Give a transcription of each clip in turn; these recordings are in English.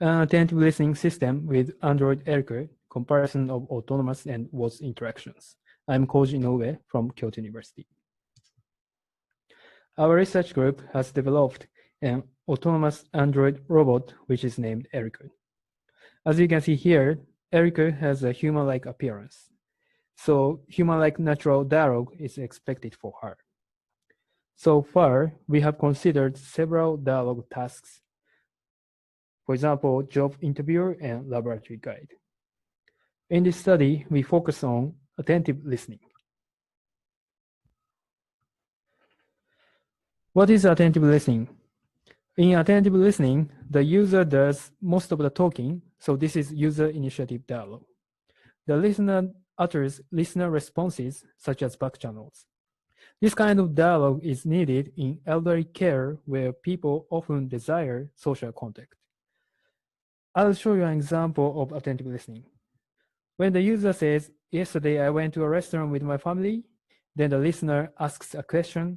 An attentive listening system with Android Echo, comparison of autonomous and WOZ interactions. I'm Koji Inoue from Kyoto University. Our research group has developed an autonomous Android robot which is named Eriko. As you can see here, Eriko has a human-like appearance. So human-like natural dialogue is expected for her. So far, we have considered several dialogue tasks. For example, job interviewer and laboratory guide. In this study, we focus on attentive listening. What is attentive listening? In attentive listening, the user does most of the talking, so this is user initiative dialogue. The listener utters listener responses, such as back channels. This kind of dialogue is needed in elderly care where people often desire social contact. I'll show you an example of attentive listening. When the user says, "Yesterday I went to a restaurant with my family," then the listener asks a question,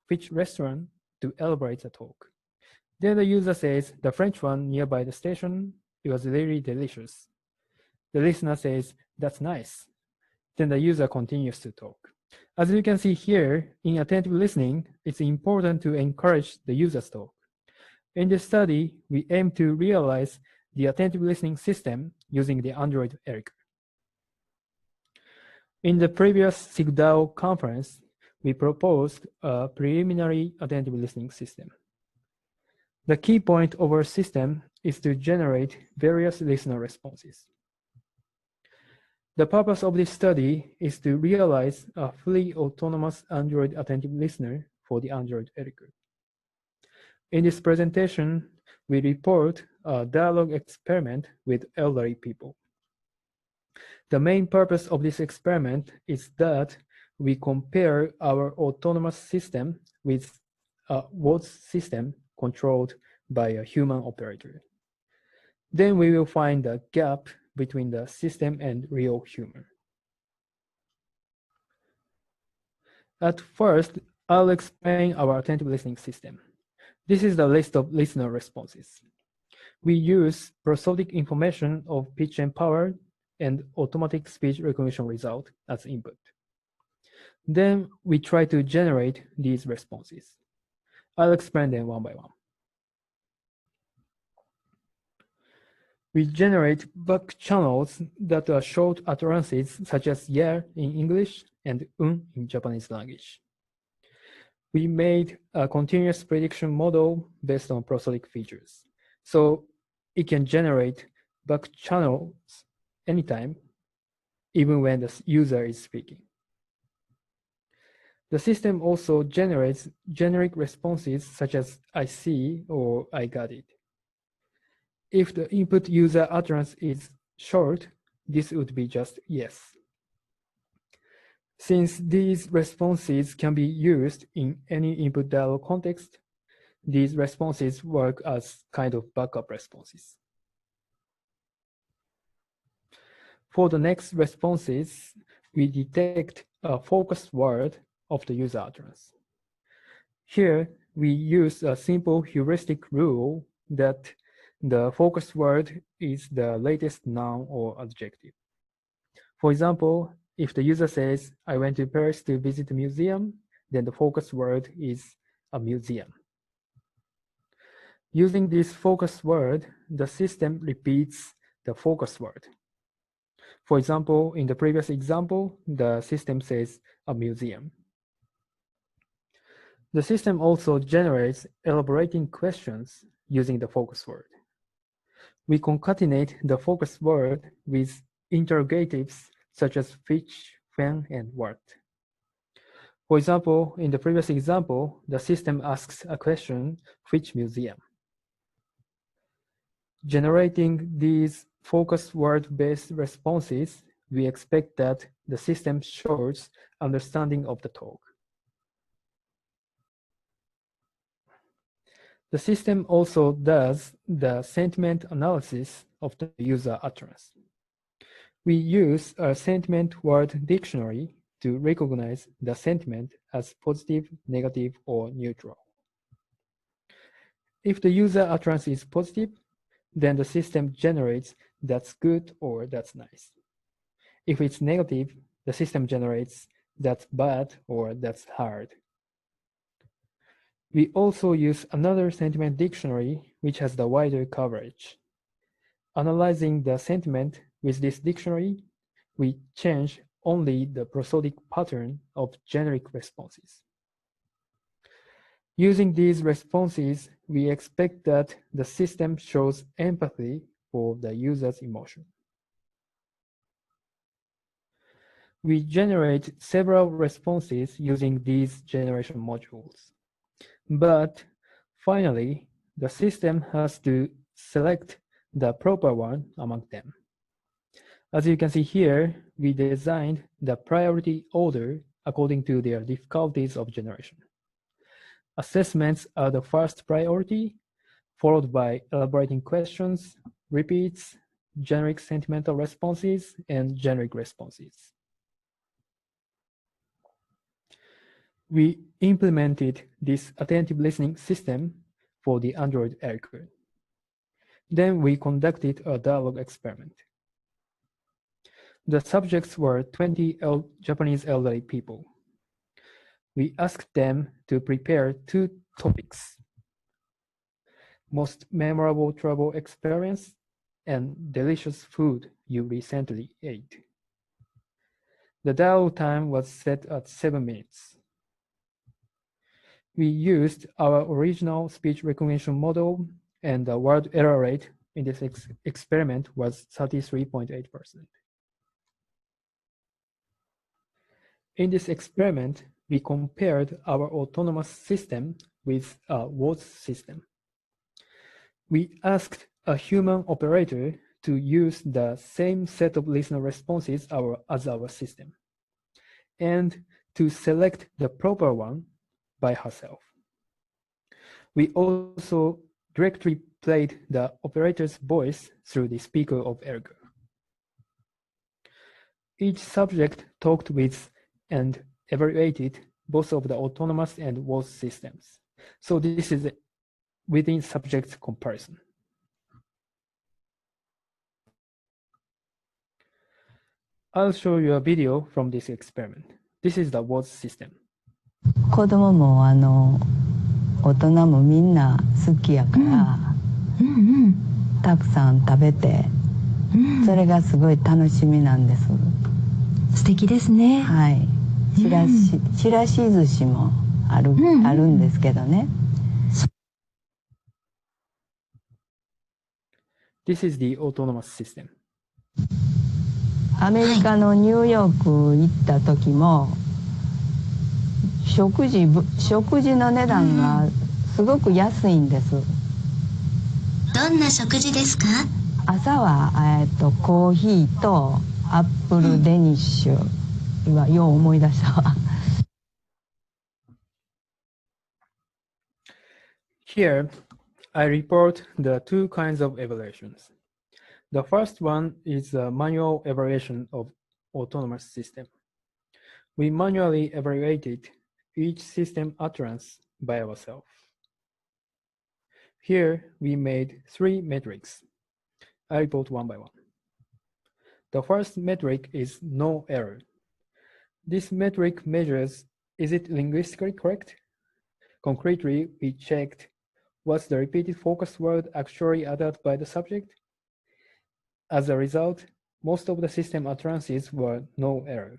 which restaurant, to elaborate the talk. Then the user says, "The French one nearby the station, it was really delicious." The listener says, "That's nice." Then the user continues to talk. As you can see here, in attentive listening, it's important to encourage the user's talk. In this study, we aim to realize the attentive listening system using the Android Echo. In the previous SIGDAO conference, we proposed a preliminary attentive listening system. The key point of our system is to generate various listener responses. The purpose of this study is to realize a fully autonomous Android attentive listener for the Android Echo. In this presentation, we report a dialogue experiment with elderly people. The main purpose of this experiment is that we compare our autonomous system with a WOZ system controlled by a human operator. Then we will find the gap between the system and real human. At first, I'll explain our attentive listening system. This is the list of listener responses. We use prosodic information of pitch and power and automatic speech recognition result as input. Then we try to generate these responses. I'll explain them one by one. We generate back channels that are short utterances such as yeah in English and in Japanese language. We made a continuous prediction model based on prosodic features. So it can generate back channels anytime, even when the user is speaking. The system also generates generic responses such as I see or I got it. If the input user utterance is short, this would be just yes. Since these responses can be used in any input dialog context, these responses work as kind of backup responses. For the next responses, we detect a focused word of the user utterance. Here, we use a simple heuristic rule that the focused word is the latest noun or adjective. For example, if the user says, "I went to Paris to visit a museum," then the focused word is a museum. Using this focused word, the system repeats the focused word. For example, in the previous example, the system says a museum. The system also generates elaborating questions using the focus word. We concatenate the focus word with interrogatives such as which, when, and what. For example, in the previous example, the system asks a question, which museum? Generating these focus word-based responses, we expect that the system shows understanding of the talk. The system also does the sentiment analysis of the user utterance. We use a sentiment word dictionary to recognize the sentiment as positive, negative, or neutral. If the user utterance is positive, then the system generates that's good or that's nice. If it's negative, the system generates that's bad or that's hard. We also use another sentiment dictionary which has the wider coverage. Analyzing the sentiment with this dictionary, we change only the prosodic pattern of generic responses. Using these responses, we expect that the system shows empathy for the user's emotion. We generate several responses using these generation modules. But finally, the system has to select the proper one among them. As you can see here, we designed the priority order according to their difficulties of generation. Assessments are the first priority, followed by elaborating questions, repeats, generic sentimental responses, and generic responses. We implemented this attentive listening system for the Android Echo. Then we conducted a dialogue experiment. The subjects were 20 Japanese elderly people. We asked them to prepare 2 topics: most memorable travel experience and delicious food you recently ate. The dialogue time was set at 7 minutes. We used our original speech recognition model, and the word error rate in this experiment was 33.8%. In this experiment, we compared our autonomous system with a WOZ system. We asked a human operator to use the same set of listener responses as our system, and to select the proper one by herself. We also directly played the operator's voice through the speaker of Ergo. Each subject talked with and evaluated both of the autonomous and WOZ systems. So this is within subject comparison. I'll show you a video from this experiment. This is the WOZ system. 子供も大人もみんな好きやから、たくさん食べて、それがすごい楽しみなんです。素敵ですね。はい。ちらし寿司もあるんですけどね。This is the autonomous system. アメリカのニューヨーク行った時も、食事の値段がすごく安いんです。どんな食事ですか？朝はコーヒーとアップルデニッシュ。今よう思い出したわ。Here, I report the 2 kinds of evaluations. The first one is a manual evaluation of autonomous system. We manually evaluated each system utterance by ourselves. Here, we made 3 metrics. I report one by one. The first metric is no error. This metric measures, is it linguistically correct? Concretely, we checked, was the repeated focus word actually uttered by the subject? As a result, most of the system utterances were no error.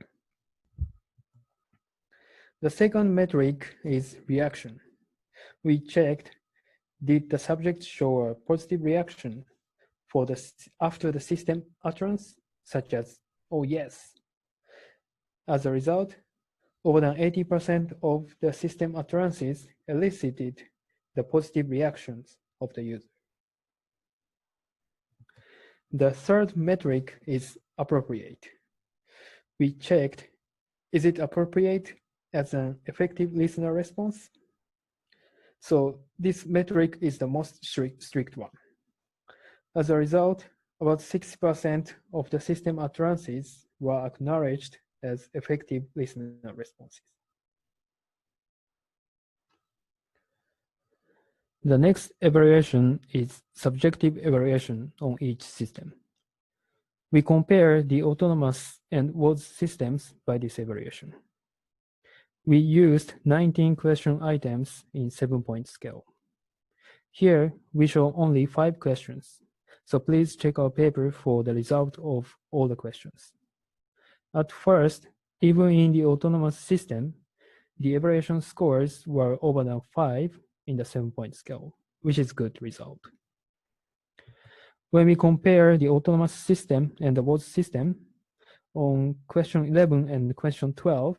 The second metric is reaction. We checked, did the subject show a positive reaction after the system utterance, such as, oh yes. As a result, over than 80% of the system utterances elicited the positive reactions of the user. The third metric is appropriate. We checked, is it appropriate as an effective listener response? So this metric is the most strict one. As a result, about 60% of the system utterances were acknowledged as effective listener responses. The next evaluation is subjective evaluation on each system. We compare the autonomous and WOZ systems by this evaluation. We used 19 question items in 7-point scale. Here, we show only 5 questions, so please check our paper for the result of all the questions. At first, even in the autonomous system, the evaluation scores were over than 5 in the 7-point scale, which is good result. When we compare the autonomous system and the WOZ system, on question 11 and question 12,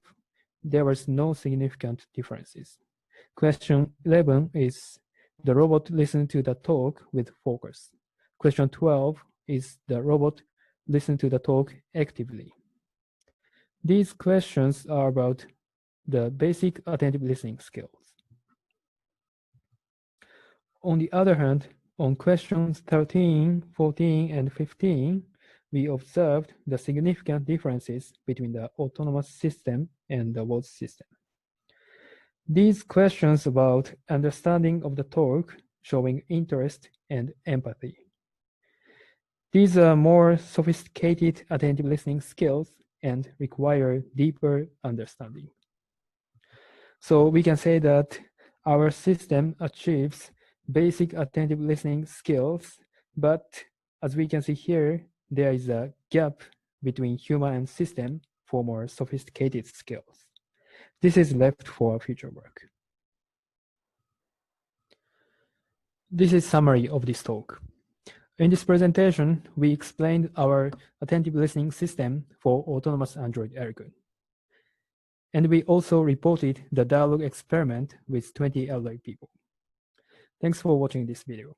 there was no significant differences. Question 11 is the robot listen to the talk with focus. Question 12 is the robot listen to the talk actively. These questions are about the basic attentive listening skills. On the other hand, on questions 13, 14, and 15, we observed the significant differences between the autonomous system and the WOZ system. These questions about understanding of the talk, showing interest and empathy. These are more sophisticated attentive listening skills and require deeper understanding. So we can say that our system achieves basic attentive listening skills, but as we can see here, there is a gap between human and system for more sophisticated skills. This is left for future work. This is summary of this talk. In this presentation, we explained our attentive listening system for autonomous Android Ergo. And we also reported the dialogue experiment with 20 elderly people. Thanks for watching this video.